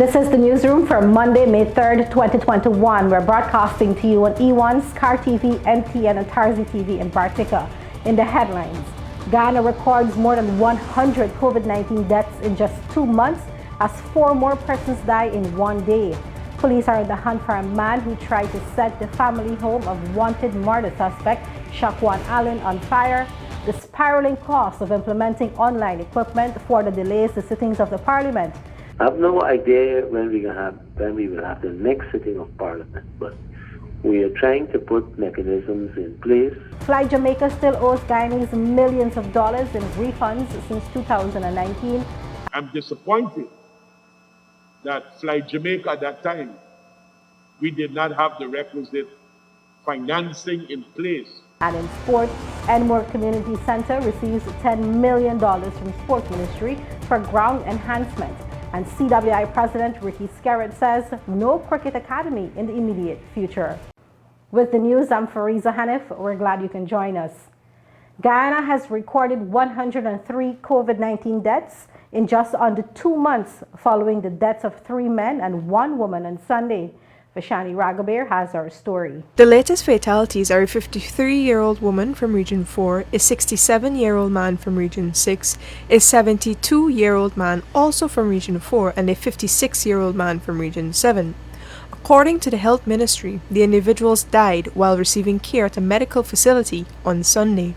This is the newsroom for Monday, May 3rd, 2021. We're broadcasting to you on E1, Scar TV, NTN, and Tarzi TV in Bartica. In the headlines, Guyana records more than 100 COVID-19 deaths in just 2 months as 4 more persons die in 1 day. Police are on the hunt for a man who tried to set the family home of wanted murder suspect Shaquan Allen on fire. The spiraling cost of implementing online equipment further delays the sittings of the Parliament. I have no idea when we will have the next sitting of Parliament, but we are trying to put mechanisms in place. Fly Jamaica still owes Guyanese millions of dollars in refunds since 2019. I'm disappointed that Fly Jamaica at that time, we did not have the requisite financing in place. And in sport, Enmore Community Center receives $10 million from Sport Ministry for ground enhancement. And CJIA President Ricky Skerritt says no cricket academy in the immediate future. With the news, I'm Fariza Hanif. We're glad you can join us. Guyana has recorded 103 COVID-19 deaths in just under 2 months following the deaths of 3 men and 1 woman on Sunday. Vishani Raghaber has our story. The latest fatalities are a 53-year-old woman from Region 4, a 67-year-old man from Region 6, a 72-year-old man also from Region 4, and a 56-year-old man from Region 7. According to the Health Ministry, the individuals died while receiving care at a medical facility on Sunday.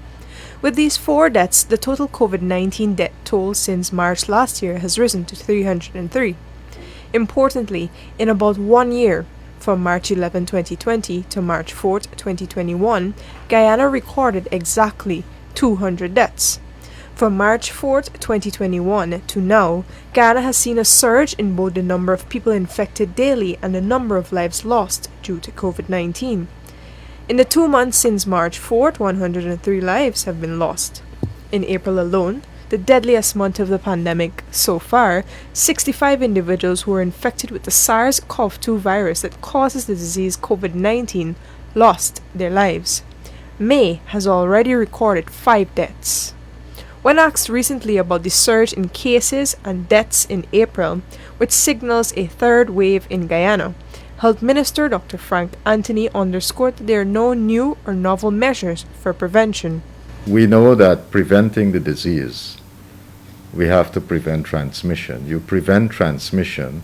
With these 4 deaths, the total COVID-19 death toll since March last year has risen to 303. Importantly, in about 1 year, from March 11, 2020 to March 4, 2021, Guyana recorded exactly 200 deaths. From March 4, 2021 to now, Guyana has seen a surge in both the number of people infected daily and the number of lives lost due to COVID-19. In the 2 months since March 4, 103 lives have been lost. In April alone, the deadliest month of the pandemic so far, 65 individuals who were infected with the SARS-CoV-2 virus that causes the disease COVID-19 lost their lives. May has already recorded 5 deaths. When asked recently about the surge in cases and deaths in April, which signals a 3rd wave in Guyana, Health Minister Dr. Frank Anthony underscored that there are no new or novel measures for prevention. We know that preventing the disease, we have to prevent transmission. You prevent transmission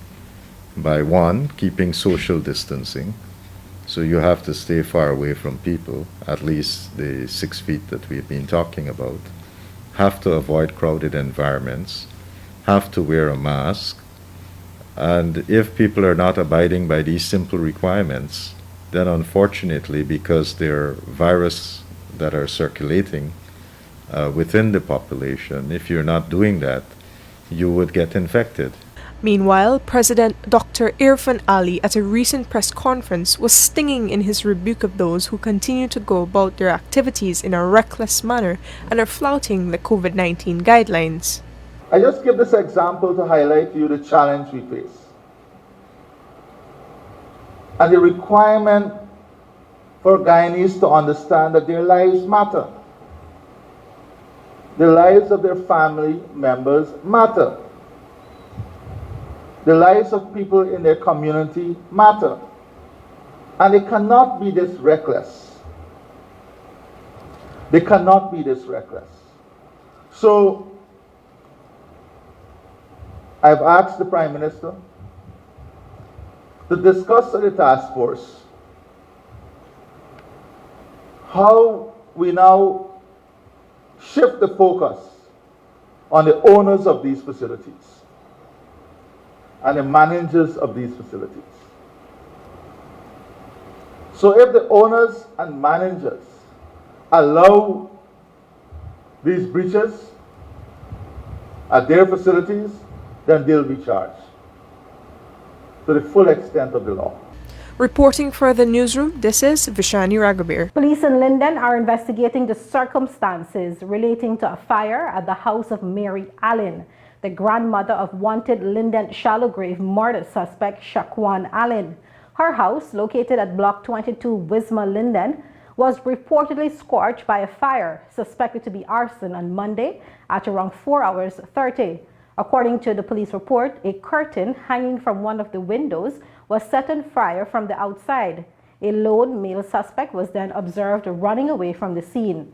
by 1, keeping social distancing. So you have to stay far away from people, at least the 6 feet that we've been talking about. Have to avoid crowded environments. Have to wear a mask. And if people are not abiding by these simple requirements, then unfortunately, because they're virus that are circulating within the population, if you're not doing that, you would get infected. Meanwhile, President Dr. Irfan Ali at a recent press conference was stinging in his rebuke of those who continue to go about their activities in a reckless manner and are flouting the COVID-19 guidelines. I just give this example to highlight to you the challenge we face and the requirement for Guyanese to understand that their lives matter. The lives of their family members matter. The lives of people in their community matter. And they cannot be this reckless. They cannot be this reckless. So, I've asked the Prime Minister to discuss at the task force how we now shift the focus on the owners of these facilities and the managers of these facilities. So if the owners and managers allow these breaches at their facilities, then they'll be charged to the full extent of the law. Reporting for the newsroom, this is Vishani Raghaber. Police in Linden are investigating the circumstances relating to a fire at the house of Mary Allen, the grandmother of wanted Linden shallow grave murder suspect Shaquan Allen. Her house, located at Block 22 Wisma Linden, was reportedly scorched by a fire suspected to be arson on Monday at around 4 hours 30. According to the police report, a curtain hanging from one of the windows was set on fire from the outside. A lone male suspect was then observed running away from the scene.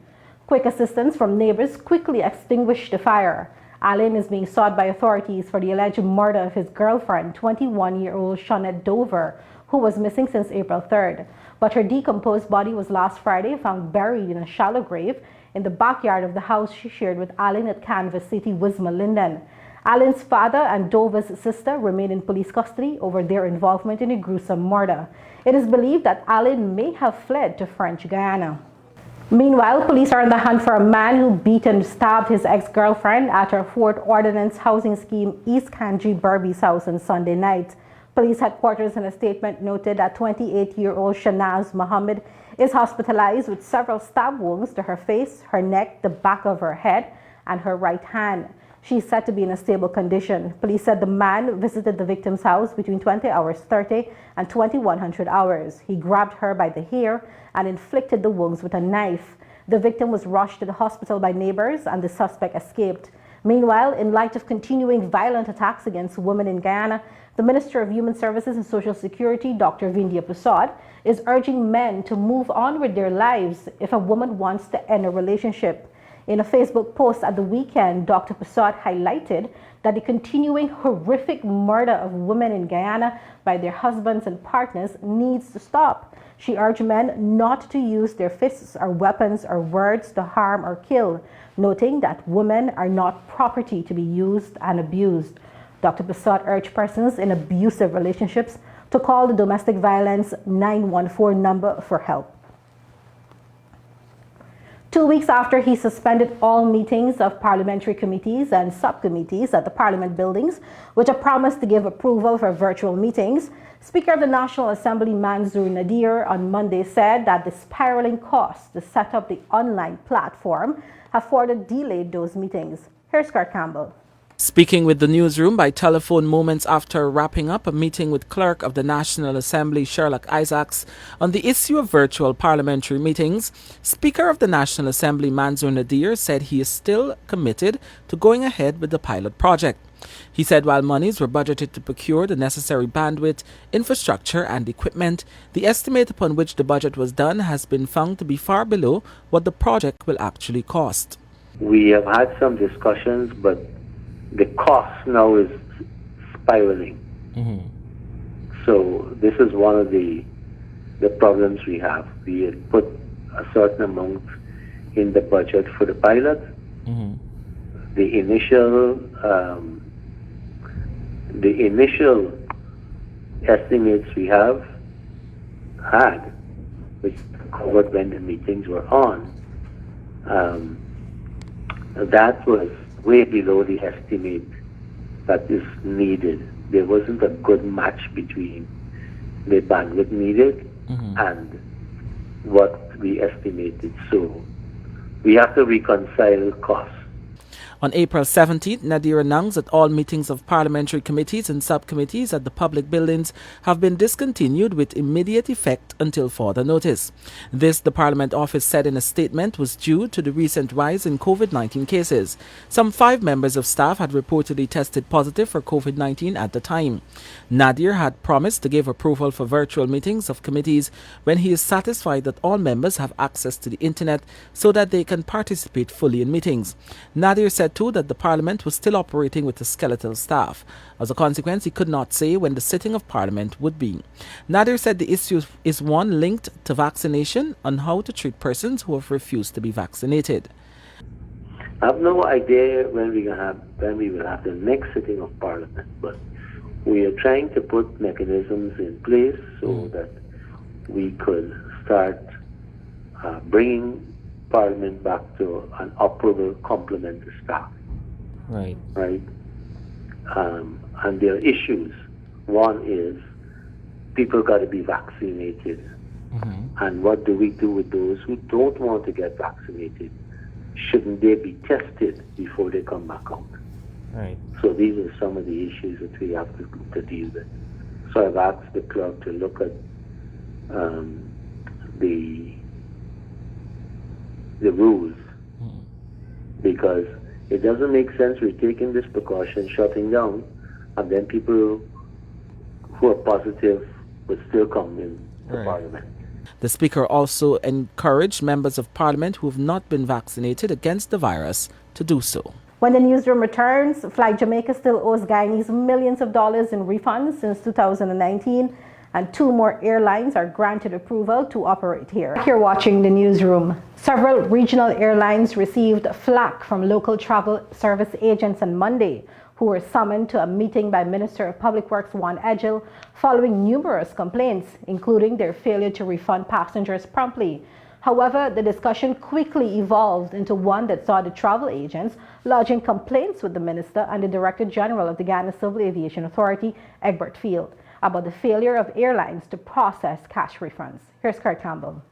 Quick assistance from neighbors quickly extinguished the fire. Allen is being sought by authorities for the alleged murder of his girlfriend, 21-year-old Shawnette Dover, who was missing since April 3rd. But her decomposed body was last Friday found buried in a shallow grave in the backyard of the house she shared with Allen at Canvas City, Wisma Linden. Allen's father and Dover's sister remain in police custody over their involvement in a gruesome murder. It is believed that Allen may have fled to French Guiana. Meanwhile, police are on the hunt for a man who beat and stabbed his ex-girlfriend at her Fort Ordnance housing scheme East Kanji Burby's house on Sunday night. Police headquarters in a statement noted that 28-year-old Shanaz Muhammad is hospitalized with several stab wounds to her face, her neck, the back of her head, and her right hand. She is said to be in a stable condition. Police said the man visited the victim's house between 20 hours 30 and 2100 hours. He grabbed her by the hair and inflicted the wounds with a knife. The victim was rushed to the hospital by neighbors and the suspect escaped. Meanwhile, in light of continuing violent attacks against women in Guyana, the Minister of Human Services and Social Security, Dr. Vindia Prasad, is urging men to move on with their lives if a woman wants to end a relationship. In a Facebook post at the weekend, Dr. Prasad highlighted that the continuing horrific murder of women in Guyana by their husbands and partners needs to stop. She urged men not to use their fists or weapons or words to harm or kill, noting that women are not property to be used and abused. Dr. Prasad urged persons in abusive relationships to call the domestic violence 914 number for help. 2 weeks after he suspended all meetings of parliamentary committees and subcommittees at the parliament buildings, which are promised to give approval for virtual meetings, Speaker of the National Assembly Mansour Nadir on Monday said that the spiraling costs to set up the online platform have further delayed those meetings. Here's Kurt Campbell. Speaking with the newsroom by telephone moments after wrapping up a meeting with Clerk of the National Assembly Sherlock Isaacs on the issue of virtual parliamentary meetings, Speaker of the National Assembly Mansour Nadir said he is still committed to going ahead with the pilot project. He said while monies were budgeted to procure the necessary bandwidth, infrastructure and equipment, the estimate upon which the budget was done has been found to be far below what the project will actually cost. We have had some discussions, but the cost now is spiraling. So this is one of the problems we have. We had put a certain amount in the budget for the pilot. The initial estimates we had, which covered when the meetings were on, that was way below the estimate that is needed. There wasn't a good match between the bandwidth needed and what we estimated. So we have to reconcile costs. On April 17th, Nadir announced that all meetings of parliamentary committees and subcommittees at the public buildings have been discontinued with immediate effect until further notice. This, the Parliament Office said in a statement, was due to the recent rise in COVID-19 cases. Some 5 members of staff had reportedly tested positive for COVID-19 at the time. Nadir had promised to give approval for virtual meetings of committees when he is satisfied that all members have access to the internet so that they can participate fully in meetings. Nadir said too that the Parliament was still operating with a skeletal staff. As a consequence, he could not say when the sitting of Parliament would be. Nadir said the issue is one linked to vaccination and how to treat persons who have refused to be vaccinated. I have no idea when we will have the next sitting of Parliament, but we are trying to put mechanisms in place so that we could start bringing Parliament back to an operable complement to staff. Right. And there are issues. One is people got to be vaccinated. And what do we do with those who don't want to get vaccinated? Shouldn't they be tested before they come back out? Right. So these are some of the issues that we have to deal with. So I've asked the clerk to look at the rules, because It doesn't make sense we're taking this precaution, shutting down, and then people who are positive will still come in to Parliament. The Speaker also encouraged members of Parliament who have not been vaccinated against the virus to do so. When the newsroom returns, Fly Jamaica still owes Guyanese millions of dollars in refunds since 2019, and 2 more airlines are granted approval to operate here. You're watching the newsroom. Several regional airlines received flack from local travel service agents on Monday, who were summoned to a meeting by Minister of Public Works Juan Edgell following numerous complaints, including their failure to refund passengers promptly. However, the discussion quickly evolved into one that saw the travel agents lodging complaints with the Minister and the Director General of the Guyana Civil Aviation Authority, Egbert Field, about the failure of airlines to process cash refunds. Here's Kurt Campbell.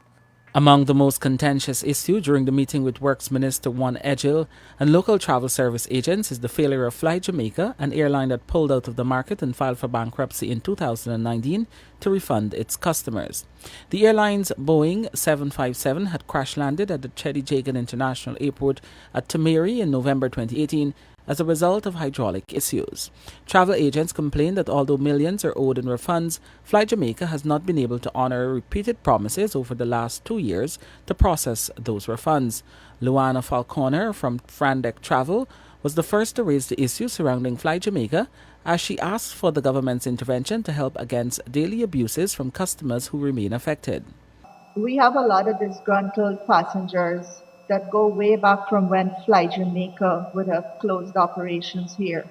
Among the most contentious issue during the meeting with Works Minister Juan Edgell and local travel service agents is the failure of Fly Jamaica, an airline that pulled out of the market and filed for bankruptcy in 2019, to refund its customers. The airline's Boeing 757 had crash-landed at the Cheddi Jagan International Airport at Tamari in November 2018 as a result of hydraulic issues. Travel agents complained that although millions are owed in refunds, Fly Jamaica has not been able to honor repeated promises over the last 2 years to process those refunds. Luana Falconer from Frandec Travel was the first to raise the issue surrounding Fly Jamaica, as she asked for the government's intervention to help against daily abuses from customers who remain affected. We have a lot of disgruntled passengers that go way back from when Fly Jamaica would have closed operations here.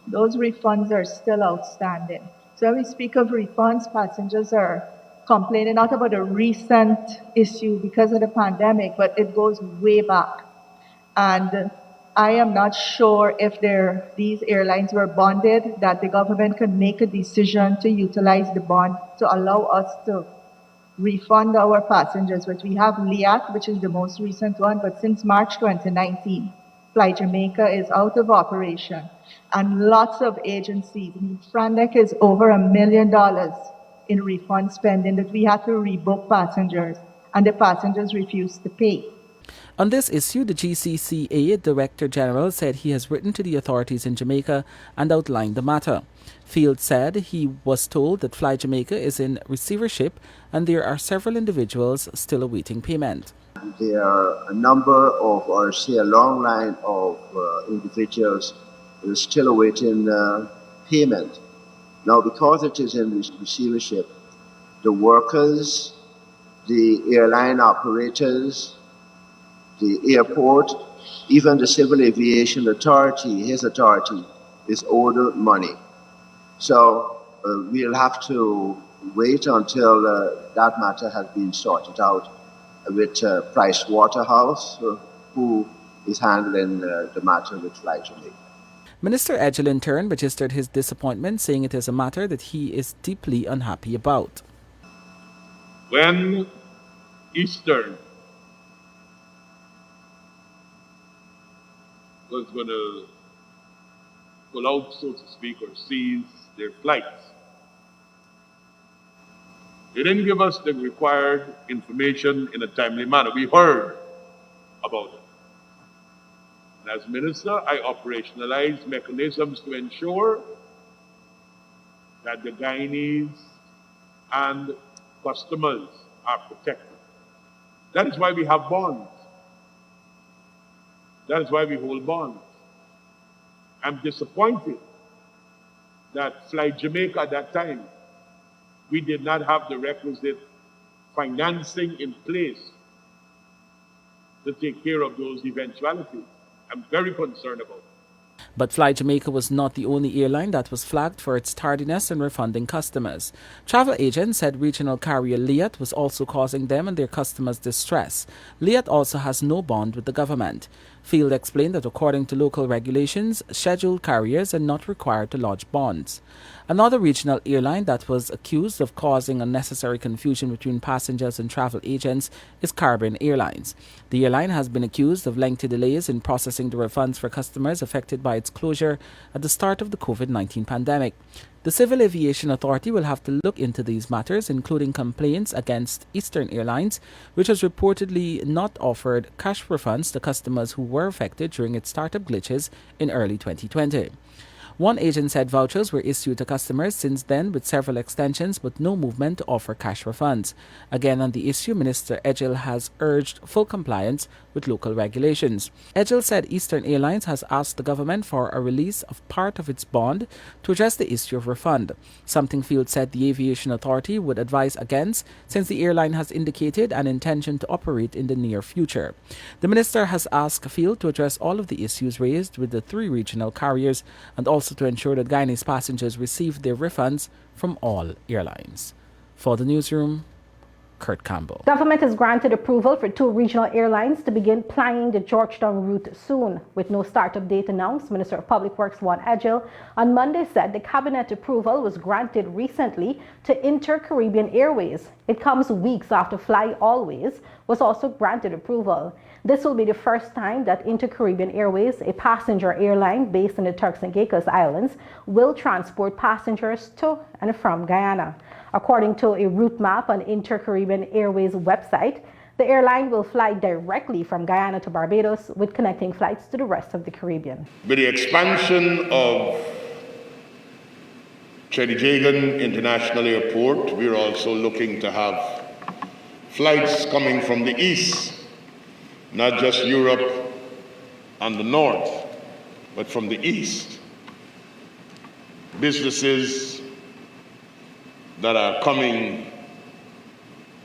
Those refunds are still outstanding. So when we speak of refunds, passengers are complaining not about a recent issue because of the pandemic, but it goes way back. And I am not sure if these airlines were bonded, that the government can make a decision to utilize the bond to allow us to refund our passengers, which we have LIAT, which is the most recent one, but since March 2019, Fly Jamaica is out of operation. And lots of agencies, Frandec is over $1 million in refund spending that we had to rebook passengers, and the passengers refused to pay. On this issue, the GCCA Director General said he has written to the authorities in Jamaica and outlined the matter. Field said he was told that Fly Jamaica is in receivership and there are several individuals still awaiting payment. There are a number of, or say a long line of individuals who are still awaiting payment. Now, because it is in receivership, the workers, the airline operators, the airport, even the Civil Aviation Authority, his authority, is owed money. So we'll have to wait until that matter has been sorted out with Price Waterhouse, who is handling the matter with Fly Jamaica. Minister Edgell in turn registered his disappointment, saying it is a matter that he is deeply unhappy about. When Eastern was going to pull out, so to speak, or seize their flights, they didn't give us the required information in a timely manner. We heard about it. And as minister, I operationalized mechanisms to ensure that the Guyanese and customers are protected. That is why we have bonds. That is why we hold bonds. I'm disappointed that Fly Jamaica at that time, we did not have the requisite financing in place to take care of those eventualities. I'm very concerned about it. But Fly Jamaica was not the only airline that was flagged for its tardiness in refunding customers. Travel agents said regional carrier LIAT was also causing them and their customers distress. LIAT also has no bond with the government. Field explained that according to local regulations, scheduled carriers are not required to lodge bonds. Another regional airline that was accused of causing unnecessary confusion between passengers and travel agents is Caribbean Airlines. The airline has been accused of lengthy delays in processing the refunds for customers affected by its closure at the start of the COVID-19 pandemic. The Civil Aviation Authority will have to look into these matters, including complaints against Eastern Airlines, which has reportedly not offered cash refunds to customers who were affected during its startup glitches in early 2020. One agent said vouchers were issued to customers since then with several extensions but no movement to offer cash refunds. Again on the issue, Minister Ejil has urged full compliance with local regulations. Ejil said Eastern Airlines has asked the government for a release of part of its bond to address the issue of refund, something Field said the Aviation Authority would advise against since the airline has indicated an intention to operate in the near future. The minister has asked Field to address all of the issues raised with the 3 regional carriers and also to ensure that Guyanese passengers receive their refunds from all airlines. For the newsroom, Kurt Campbell. Government has granted approval for 2 regional airlines to begin planning the Georgetown route soon. With no startup date announced, Minister of Public Works Juan Ejil on Monday said the cabinet approval was granted recently to Inter-Caribbean Airways. It comes weeks after Fly Always was also granted approval. This will be the first time that Inter-Caribbean Airways, a passenger airline based in the Turks and Caicos Islands, will transport passengers to and from Guyana. According to a route map on Inter-Caribbean Airways website, the airline will fly directly from Guyana to Barbados with connecting flights to the rest of the Caribbean. With the expansion of CJIA International Airport, we're also looking to have flights coming from the east, not just Europe and the north, but from the east. Businesses that are coming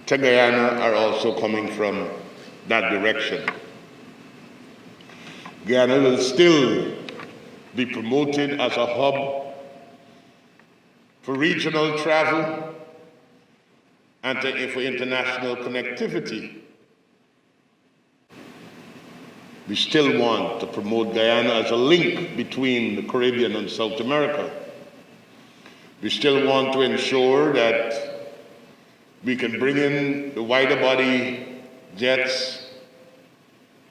to Guyana are also coming from that direction. Guyana will still be promoted as a hub for regional travel and for international connectivity. We still want to promote Guyana as a link between the Caribbean and South America. We still want to ensure that we can bring in the wider body jets,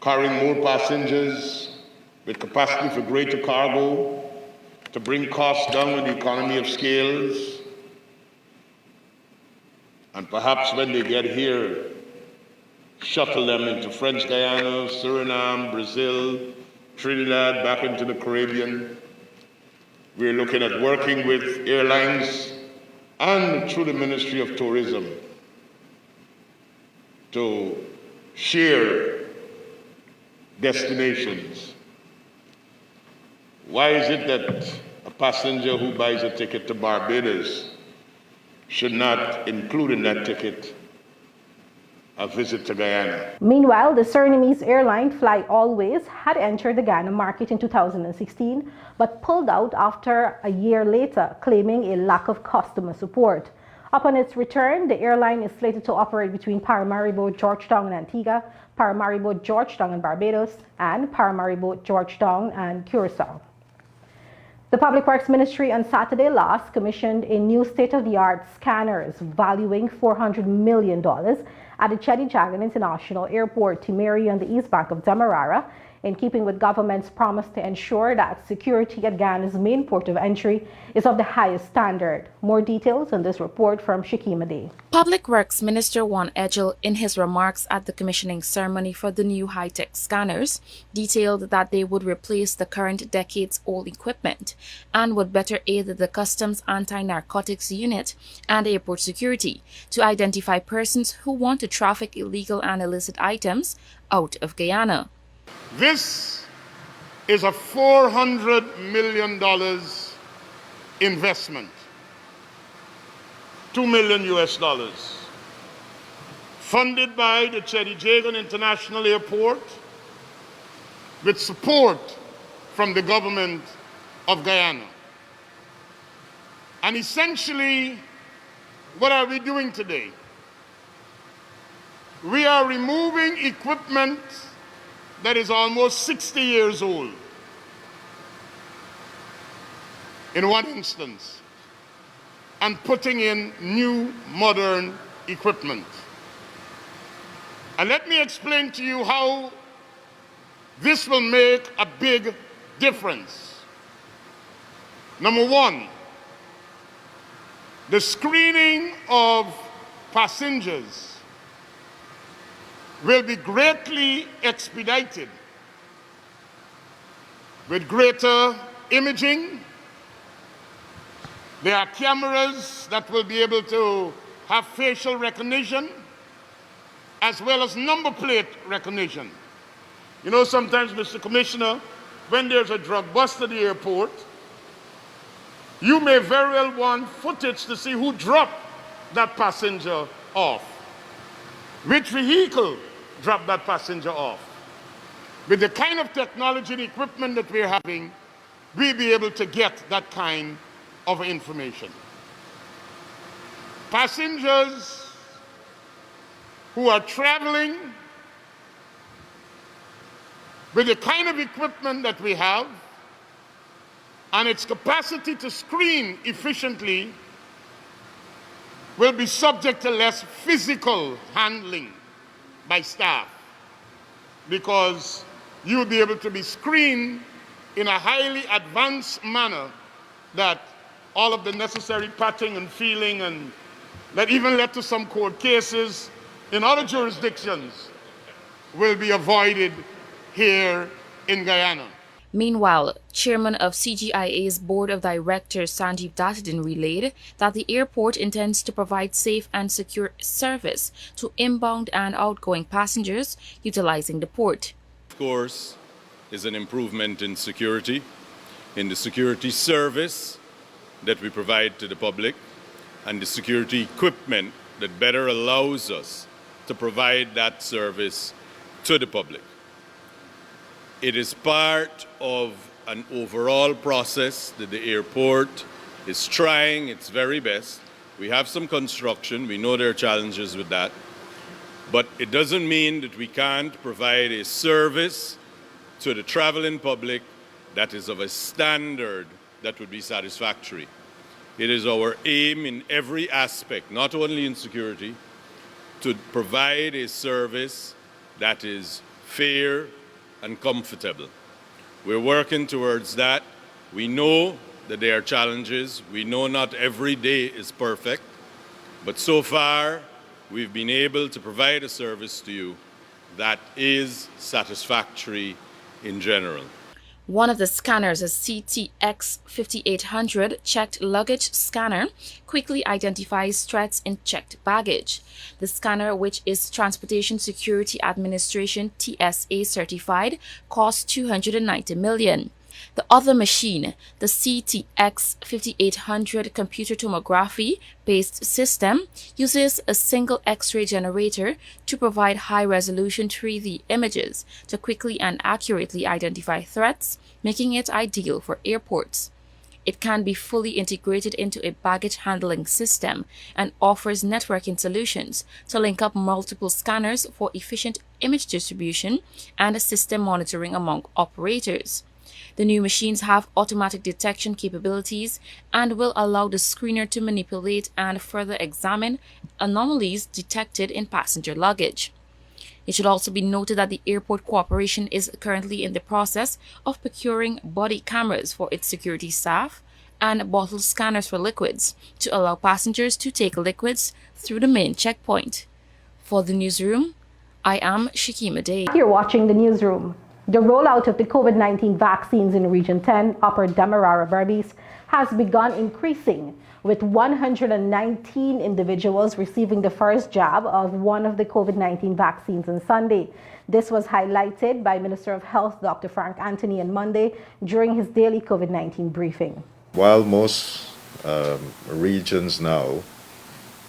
carrying more passengers with capacity for greater cargo, to bring costs down with the economy of scales. And perhaps when they get here, shuttle them into French Guiana, Suriname, Brazil, Trinidad, back into the Caribbean. We're looking at working with airlines and through the Ministry of Tourism to share destinations. Why is it that a passenger who buys a ticket to Barbados should not include in that ticket a visit to Guyana? Meanwhile, the Surinamese airline Fly Always had entered the Guyana market in 2016, but pulled out after a year later, claiming a lack of customer support. Upon its return, the airline is slated to operate between Paramaribo, Georgetown and Antigua, Paramaribo, Georgetown and Barbados, and Paramaribo, Georgetown and Curacao. The Public Works Ministry on Saturday last commissioned a new state-of-the-art scanners valuing $400 million at the CJIA International Airport, Timeri on the east bank of Demerara, in keeping with government's promise to ensure that security at Guyana's main port of entry is of the highest standard. More details on this report from Shakima Day. Public Works Minister Juan Ejil, in his remarks at the commissioning ceremony for the new high-tech scanners, detailed that they would replace the current decades-old equipment and would better aid the Customs Anti-Narcotics Unit and airport security to identify persons who want to traffic illegal and illicit items out of Guyana. This is a $400 million investment, $2 million US, funded by the CJIA International Airport with support from the government of Guyana. And essentially, what are we doing today? We are removing equipment that is almost 60 years old. In one instance, and putting in new modern equipment. And let me explain to you how this will make a big difference. Number one, the screening of passengers will be greatly expedited with greater imaging. There are cameras that will be able to have facial recognition as well as number plate recognition. You know, sometimes, Mr. Commissioner, when there's a drug bust at the airport, you may very well want footage to see who dropped that passenger off, which vehicle dropped that passenger off. With the kind of technology and equipment that we're having, we'll be able to get that kind of information. Passengers who are traveling with the kind of equipment that we have and its capacity to screen efficiently will be subject to less physical handling by staff, because you will be able to be screened in a highly advanced manner that all of the necessary patting and feeling and that even led to some court cases in other jurisdictions will be avoided here in Guyana. Meanwhile, Chairman of CJIA's Board of Directors Sanjeev Datadin relayed that the airport intends to provide safe and secure service to inbound and outgoing passengers utilizing the port. Of course, is an improvement in security, in the security service that we provide to the public, and the security equipment that better allows us to provide that service to the public. It is part of an overall process that the airport is trying its very best. We have some construction, we know there are challenges with that, but it doesn't mean that we can't provide a service to the traveling public that is of a standard that would be satisfactory. It is our aim in every aspect, not only in security, to provide a service that is fair and comfortable. We're working towards that. We know that there are challenges. We know not every day is perfect, but so far we've been able to provide a service to you that is satisfactory in general. One of the scanners, a CTX 5800 checked luggage scanner, quickly identifies threats in checked baggage. The scanner, which is Transportation Security Administration TSA certified, costs $290 million. The other machine, the CTX 5800 computer tomography-based system, uses a single X-ray generator to provide high-resolution 3D images to quickly and accurately identify threats, making it ideal for airports. It can be fully integrated into a baggage handling system and offers networking solutions to link up multiple scanners for efficient image distribution and system monitoring among operators. The new machines have automatic detection capabilities and will allow the screener to manipulate and further examine anomalies detected in passenger luggage. It should also be noted that the Airport Corporation is currently in the process of procuring body cameras for its security staff and bottle scanners for liquids to allow passengers to take liquids through the main checkpoint. For the Newsroom, I am Shakima Day. You're watching the Newsroom. The rollout of the COVID-19 vaccines in Region 10, Upper Demerara Berbice, has begun increasing, with 119 individuals receiving the first jab of one of the COVID-19 vaccines on Sunday. This was highlighted by Minister of Health Dr. Frank Anthony on Monday during his daily COVID-19 briefing. While most regions now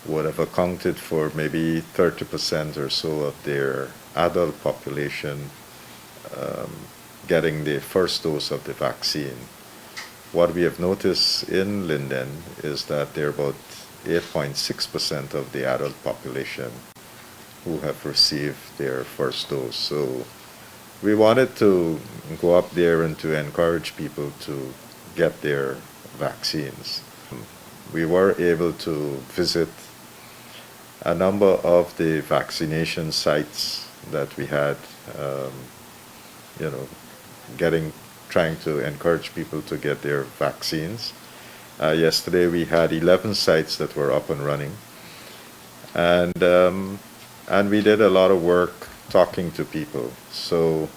would have accounted for maybe 30% or so of their adult population getting the first dose of the vaccine, what we have noticed in Linden is that there are about 8.6% of the adult population who have received their first dose. So we wanted to go up there and to encourage people to get their vaccines. We were able to visit a number of the vaccination sites that we had, trying to encourage people to get their vaccines. Yesterday we had 11 sites that were up and running, and we did a lot of work talking to people. So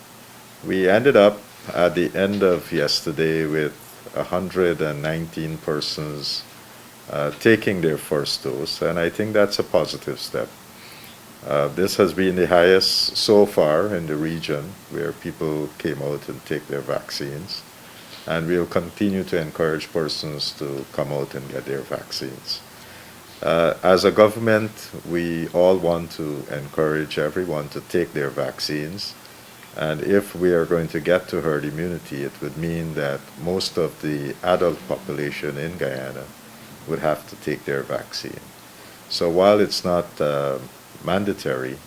we ended up at the end of yesterday with 119 persons taking their first dose, and I think that's a positive step. This has been the highest so far in the region where people came out and take their vaccines, and we'll continue to encourage persons to come out and get their vaccines. As a government, we all want to encourage everyone to take their vaccines, and if we are going to get to herd immunity, it would mean that most of the adult population in Guyana would have to take their vaccine. So while it's not mandatory,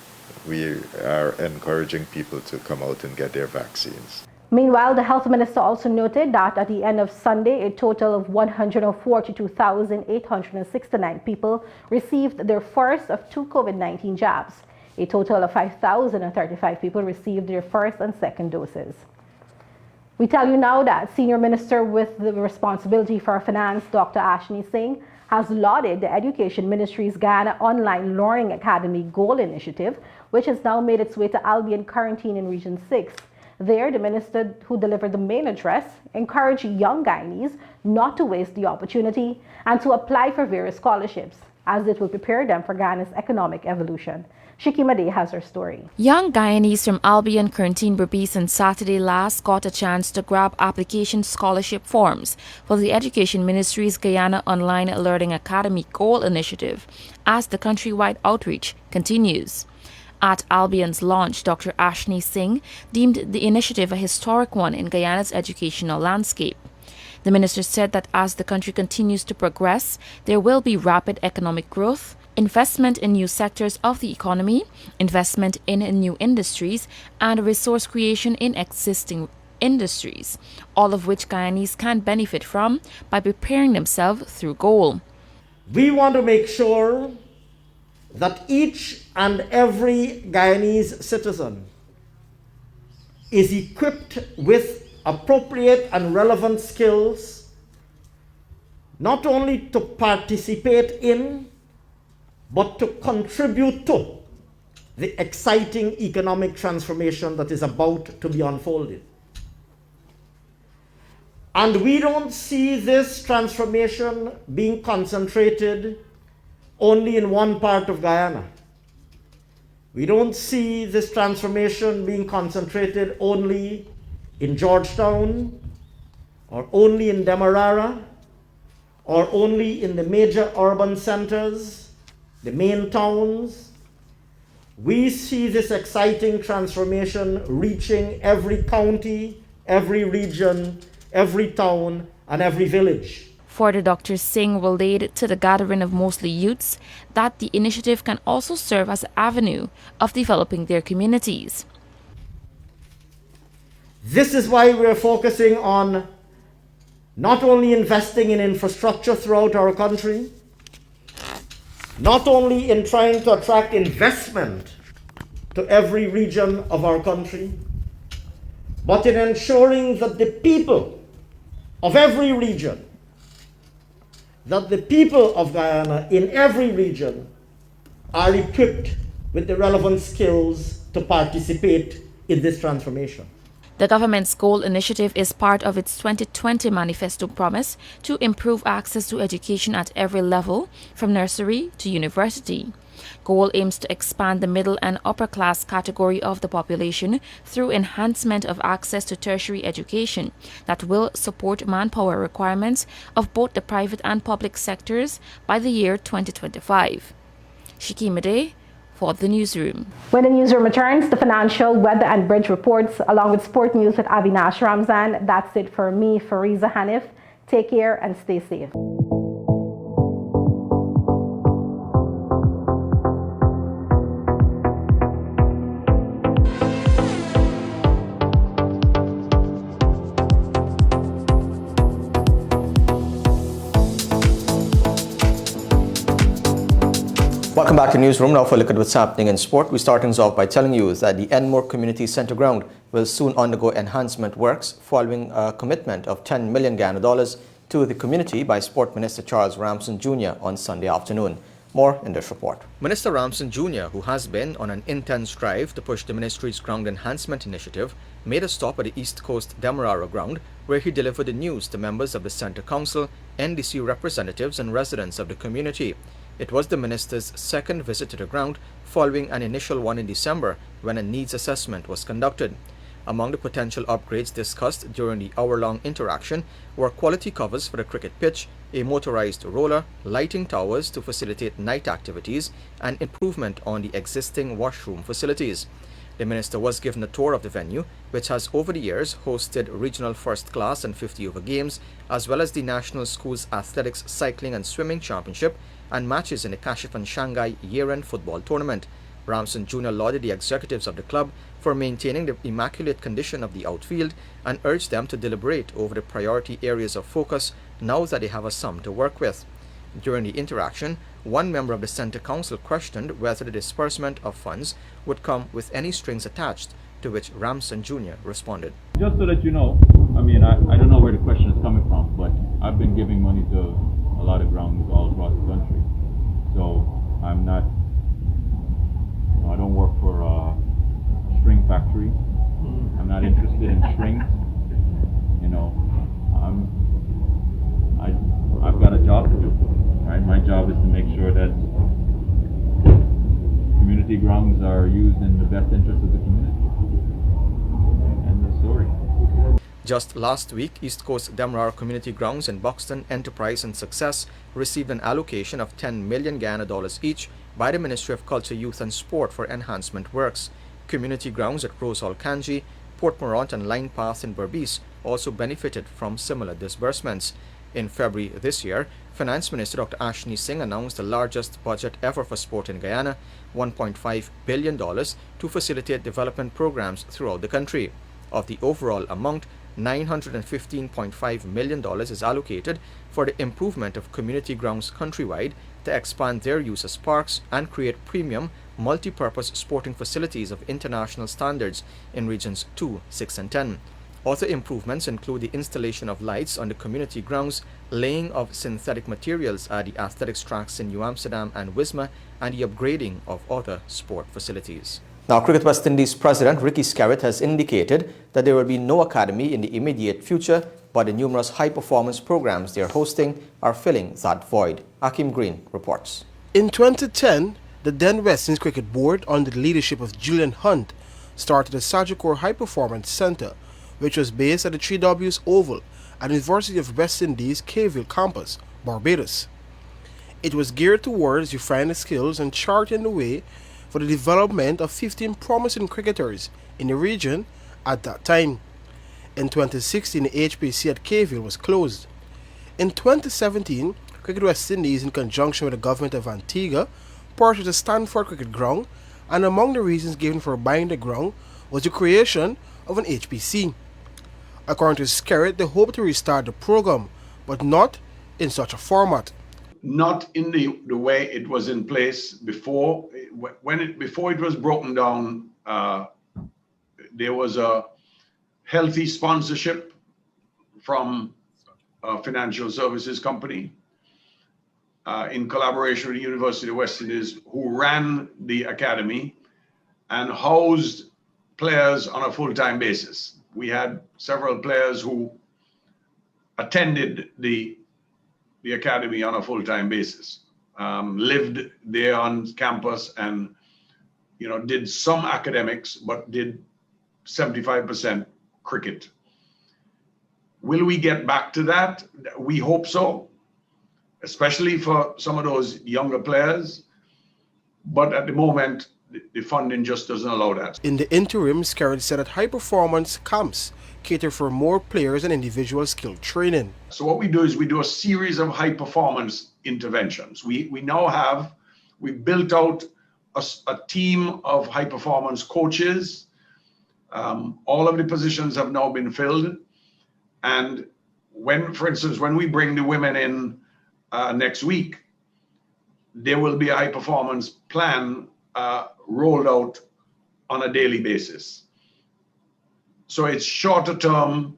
we are encouraging people to come out and get their vaccines. Meanwhile, the health minister also noted that at the end of Sunday, a total of 142,869 people received their first of 2 COVID-19 jabs. A total of 5,035 people received their first and second doses. We tell you now that Senior Minister with the responsibility for finance, Dr. Ashni Singh, has lauded the Education Ministry's Guyana Online Learning Academy Goal Initiative, which has now made its way to Albion Quarantine in Region 6. There, the minister who delivered the main address encouraged young Guyanese not to waste the opportunity and to apply for various scholarships, as it will prepare them for Ghana's economic evolution. Shiki Made has her story. Young Guyanese from Albion Quarantine Berbice on Saturday last got a chance to grab application scholarship forms for the Education Ministry's Guyana Online Learning Academy Goal Initiative as the countrywide outreach continues. At Albion's launch, Dr. Ashni Singh deemed the initiative a historic one in Guyana's educational landscape. The minister said that as the country continues to progress, there will be rapid economic growth, investment in new sectors of the economy, investment in new industries, and resource creation in existing industries, all of which Guyanese can benefit from by preparing themselves through goal. We want to make sure that each and every Guyanese citizen is equipped with appropriate and relevant skills, not only to participate in, but to contribute to the exciting economic transformation that is about to be unfolded. And we don't see this transformation being concentrated only in one part of Guyana. We don't see this transformation being concentrated only in Georgetown, or only in Demerara, or only in the major urban centers, the main towns. We see this exciting transformation reaching every county, every region, every town, and every village. Further, Dr. Singh relayed to the gathering of mostly youths that the initiative can also serve as an avenue of developing their communities. This is why we're focusing on not only investing in infrastructure throughout our country, not only in trying to attract investment to every region of our country, but in ensuring that the people of every region, that the people of Guyana in every region are equipped with the relevant skills to participate in this transformation. The government's goal initiative is part of its 2020 manifesto promise to improve access to education at every level, from nursery to university. Goal aims to expand the middle and upper class category of the population through enhancement of access to tertiary education that will support manpower requirements of both the private and public sectors by the year 2025. Shiki Made for the Newsroom. When the Newsroom returns, the financial, weather and bridge reports along with sport news with Avinash Ramzan. That's it for me, Fariza Hanif. Take care and stay safe. Welcome back to Newsroom. Now for a look at what's happening in sport. We start things off by telling you that the Enmore Community Centre ground will soon undergo enhancement works following a commitment of $10 million Guyana to the community by Sport Minister Charles Ramson Jr. on Sunday afternoon. More in this report. Minister Ramson Jr., who has been on an intense drive to push the ministry's ground enhancement initiative, made a stop at the East Coast Demerara ground, where he delivered the news to members of the Centre Council, NDC representatives and residents of the community. It was the minister's second visit to the ground, following an initial one in December when a needs assessment was conducted. Among the potential upgrades discussed during the hour-long interaction were quality covers for the cricket pitch, a motorized roller, lighting towers to facilitate night activities, and improvement on the existing washroom facilities. The minister was given a tour of the venue, which has over the years hosted regional first class and 50-over games, as well as the National Schools Athletics Cycling and Swimming Championship and matches in the Kashif and Shanghai year-end football tournament. Ramson Jr. lauded the executives of the club for maintaining the immaculate condition of the outfield and urged them to deliberate over the priority areas of focus now that they have a sum to work with. During the interaction, one member of the Centre Council questioned whether the disbursement of funds would come with any strings attached, to which Ramson Jr. responded. Just so that you know, I mean, I don't know where the question is coming from, but I've been giving money to a lot of grounds all across the country. So I'm not, I don't work for a string factory. I'm not interested in strings. You know, I've got a job to do. Right? My job is to make sure that community grounds are used in the best interest of the community. End of story. Just last week, East Coast Demerara Community Grounds in Buxton, Enterprise and Success received an allocation of 10 million Guyana dollars each by the Ministry of Culture, Youth and Sport for enhancement works. Community grounds at Rose Hall, Kanji, Port Morant and Line Path in Berbice also benefited from similar disbursements. In February this year, Finance Minister Dr. Ashni Singh announced the largest budget ever for sport in Guyana, $1.5 billion, to facilitate development programs throughout the country. Of the overall amount, $915.5 million is allocated for the improvement of community grounds countrywide to expand their use as parks and create premium, multi-purpose sporting facilities of international standards in regions 2, 6 and 10. Other improvements include the installation of lights on the community grounds, laying of synthetic materials at the athletics tracks in New Amsterdam and Wisma, and the upgrading of other sport facilities. Now, Cricket West Indies President Ricky Skerritt has indicated that there will be no academy in the immediate future, but the numerous high-performance programs they are hosting are filling that void. Akim Green reports. In 2010, the then West Indies Cricket Board, under the leadership of Julian Hunt, started the Sagicor High Performance Centre, which was based at the 3Ws Oval at the University of West Indies Cayville campus, Barbados. It was geared towards refining skills and charting the way for the development of 15 promising cricketers in the region at that time. In 2016, the HPC at Cayville was closed. In 2017, Cricket West Indies, in conjunction with the government of Antigua, purchased the Stanford Cricket Ground, and among the reasons given for buying the ground was the creation of an HPC. According to Skerritt, they hope to restart the program, but not in such a format. Not in the way it was in place before. Before it was broken down, there was a healthy sponsorship from a financial services company in collaboration with the University of West Indies, who ran the academy and housed players on a full-time basis. We had several players who attended the academy on a full-time basis, lived there on campus, and did some academics, but did 75% cricket. Will we get back to that? We hope so, especially for some of those younger players. But at the moment, the funding just doesn't allow that. In the interim, Skerritt said that high-performance camps cater for more players and individual skill training. So what we do is we do a series of high-performance interventions. We built out a team of high-performance coaches. All of the positions have now been filled. And for instance, when we bring the women in next week, there will be a high-performance plan rolled out on a daily basis. So it's shorter term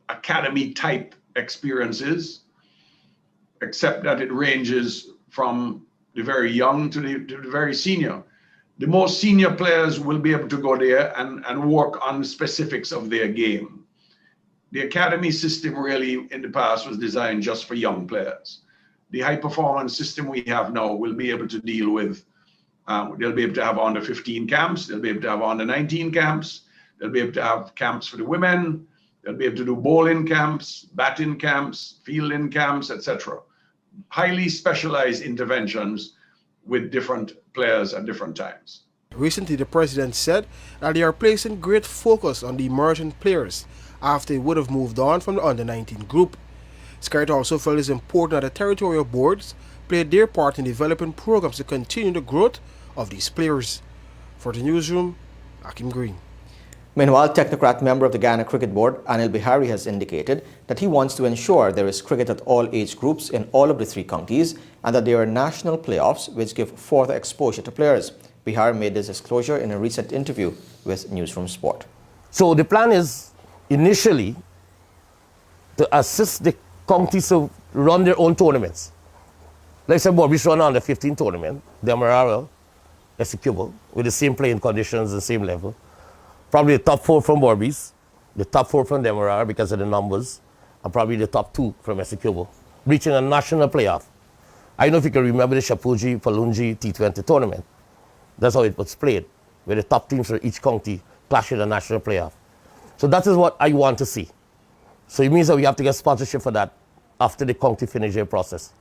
academy type experiences, except that it ranges from the very young to the very senior. The most senior players will be able to go there and work on the specifics of their game. The academy system really in the past was designed just for young players. The high performance system we have now will be able to deal with, they'll be able to have under 15 camps, they'll be able to have under 19 camps, they'll be able to have camps for the women, they'll be able to do bowling camps, batting camps, fielding camps, etc. Highly specialized interventions with different players at different times. Recently, the president said that they are placing great focus on the emerging players after they would have moved on from the under-19 group. Skyt also felt it is important that the territorial boards play their part in developing programs to continue the growth of these players. For the newsroom, Akim Green. Meanwhile, technocrat member of the Guyana Cricket Board, Anil Bihari, has indicated that he wants to ensure there is cricket at all age groups in all of the 3 counties and that there are national playoffs which give further exposure to players. Bihari made this disclosure in a recent interview with Newsroom Sport. So the plan is initially to assist the counties to run their own tournaments. Like I said, Borbies run on the 15 tournament, Demerara, Essequibo, with the same playing conditions, the same level. Probably the top 4 from Borbies, the top 4 from Demerara because of the numbers, and probably the top 2 from Essequibo, reaching a national playoff. I don't know if you can remember the Shapoji Palunji T20 tournament. That's how it was played, where the top teams from each county clash in a national playoff. So that is what I want to see. So it means that we have to get sponsorship for that after the county finish their process.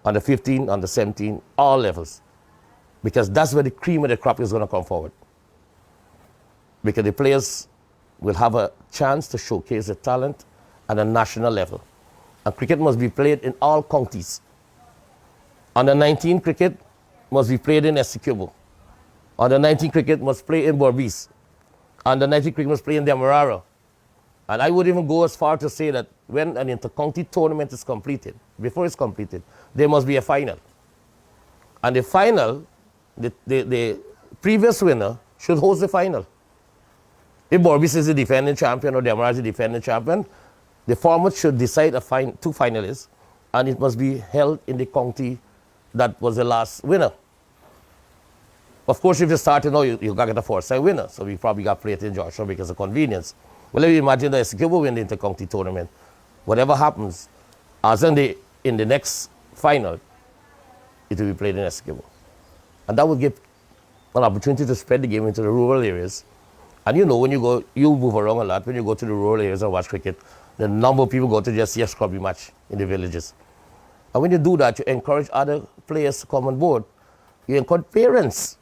On the 15, on the 17, all levels. Because that's where the cream of the crop is going to come forward. Because the players will have a chance to showcase their talent at a national level. And cricket must be played in all counties. Under 19 cricket must be played in Essequibo. Under 19 cricket must play in Borbies. Under 19 cricket must play in Demerara. And I would even go as far to say that when an inter-county tournament is completed, before it's completed, there must be a final. And the final, the previous winner should host the final. If Borbies is the defending champion or Demerara is the defending champion, the format should decide 2 finalists, and it must be held in the county that was the last winner. Of course, if you start, you got to get a 4-side winner, so we probably got played in Joshua because of convenience. Well, if you imagine that Essequibo win the inter-county tournament, whatever happens, as in the next final, it will be played in Essequibo. And that would give an opportunity to spread the game into the rural areas. And when you move around a lot, when you go to the rural areas and watch cricket, the number of people go to just see a scrubby match in the villages. And when you do that, you encourage other players to come on board. You encourage parents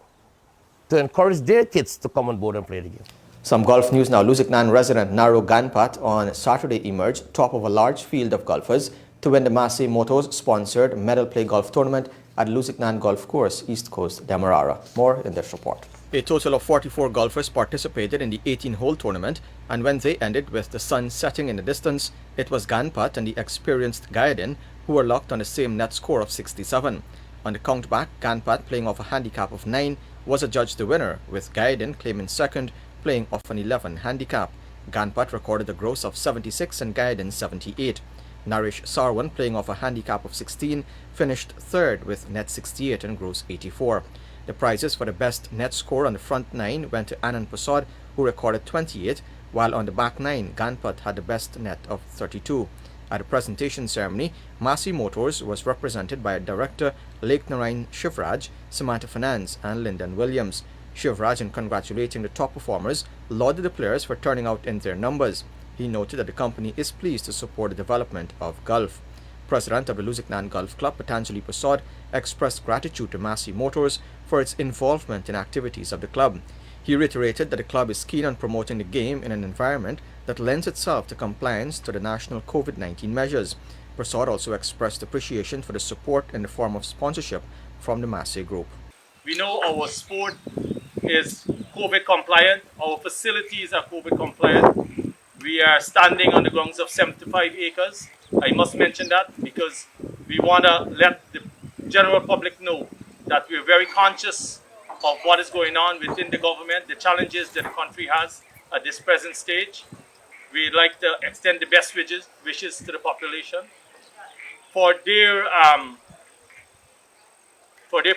to encourage their kids to come on board and play the game. Some golf news now. Lusiknan resident Naro Ganpat on Saturday emerged top of a large field of golfers to win the Massey Motors sponsored medal play golf tournament at Lusiknan Golf Course, East Coast, Demerara. More in this report. A total of 44 golfers participated in the 18-hole tournament, and when they ended with the sun setting in the distance, it was Ganpat and the experienced Gaiden who were locked on the same net score of 67. On the countback, Ganpat, playing off a handicap of 9, was adjudged the winner, with Gaiden claiming second, playing off an 11 handicap. Ganpat recorded a gross of 76 and Gaiden 78. Naresh Sarwan, playing off a handicap of 16, finished third with net 68 and gross 84. The prizes for the best net score on the front 9 went to Anand Prasad, who recorded 28, while on the back 9, Ganpat had the best net of 32. At the presentation ceremony, Massey Motors was represented by Director Lake Narayan Shivraj, Samantha Finance, and Lyndon Williams. Shivraj, in congratulating the top performers, lauded the players for turning out in their numbers. He noted that the company is pleased to support the development of golf. President of the Lusiknan Golf Club, Patanjali Prasad, expressed gratitude to Massey Motors for its involvement in activities of the club. He reiterated that the club is keen on promoting the game in an environment that lends itself to compliance to the national COVID-19 measures. Prasad also expressed appreciation for the support in the form of sponsorship from the Massey Group. We know our sport is COVID compliant, our facilities are COVID compliant. We are standing on the grounds of 75 acres. I must mention that because we want to let the general public know that we're very conscious of what is going on within the government, the challenges that the country has at this present stage. We'd like to extend the best wishes to the population. for their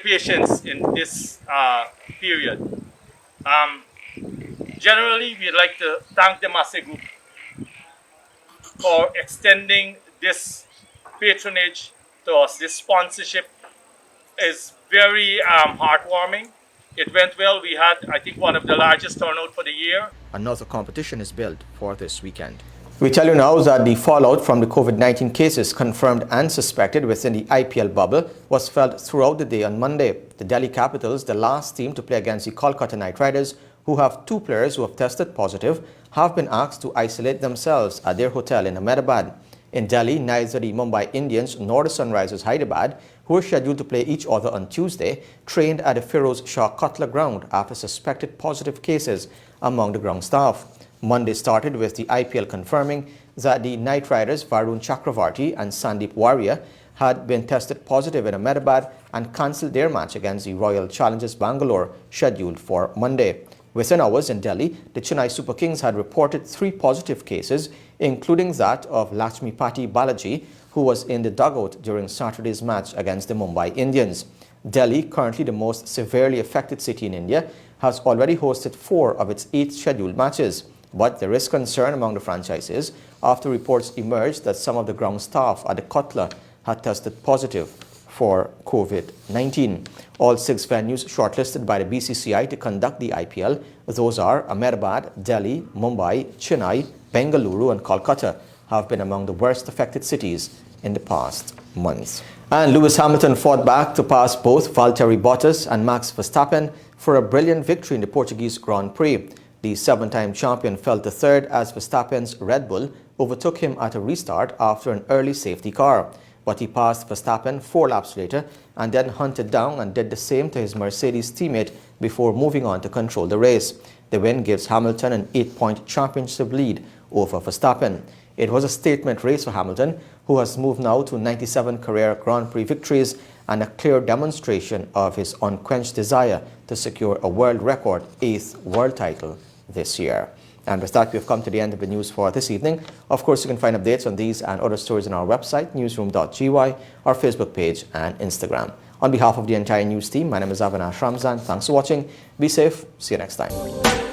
patience in this period. Generally, we'd like to thank them as a group for extending this patronage to us. This sponsorship is very heartwarming. It went well. We had, I think, one of the largest turnout for the year. Another competition is built for this weekend. We tell you now that the fallout from the COVID-19 cases confirmed and suspected within the IPL bubble was felt throughout the day on Monday. The Delhi Capitals, the last team to play against the Kolkata Knight Riders, who have 2 players who have tested positive, have been asked to isolate themselves at their hotel in Ahmedabad. In Delhi, neither the Mumbai Indians nor the Sunrisers Hyderabad, who were scheduled to play each other on Tuesday, trained at the Firoz Shah Kotla ground after suspected positive cases among the ground staff. Monday started with the IPL confirming that the Knight Riders Varun Chakravarti and Sandeep Warrior had been tested positive in Ahmedabad and cancelled their match against the Royal Challengers Bangalore, scheduled for Monday. Within hours in Delhi, the Chennai Super Kings had reported 3 positive cases, including that of Lakshmipati Balaji, who was in the dugout during Saturday's match against the Mumbai Indians. Delhi, currently the most severely affected city in India, has already hosted 4 of its 8 scheduled matches. But there is concern among the franchises after reports emerged that some of the ground staff at the Kotla had tested positive for COVID-19. All 6 venues shortlisted by the BCCI to conduct the IPL, those are Ahmedabad, Delhi, Mumbai, Chennai, Bengaluru and Kolkata, have been among the worst affected cities in the past months. And Lewis Hamilton fought back to pass both Valtteri Bottas and Max Verstappen for a brilliant victory in the Portuguese Grand Prix. The 7-time champion fell to 3rd as Verstappen's Red Bull overtook him at a restart after an early safety car. But he passed Verstappen 4 laps later and then hunted down and did the same to his Mercedes teammate before moving on to control the race. The win gives Hamilton an 8-point championship lead over Verstappen. It was a statement race for Hamilton, who has moved now to 97 career Grand Prix victories and a clear demonstration of his unquenched desire to secure a world record 8th world title this year. And with that, we've come to the end of the news for this evening. Of course, you can find updates on these and other stories on our website, Newsroom.gy, our Facebook page and Instagram. On behalf of the entire news team, my name is Avinash Ramzan. Thanks for watching. Be safe. See you next time.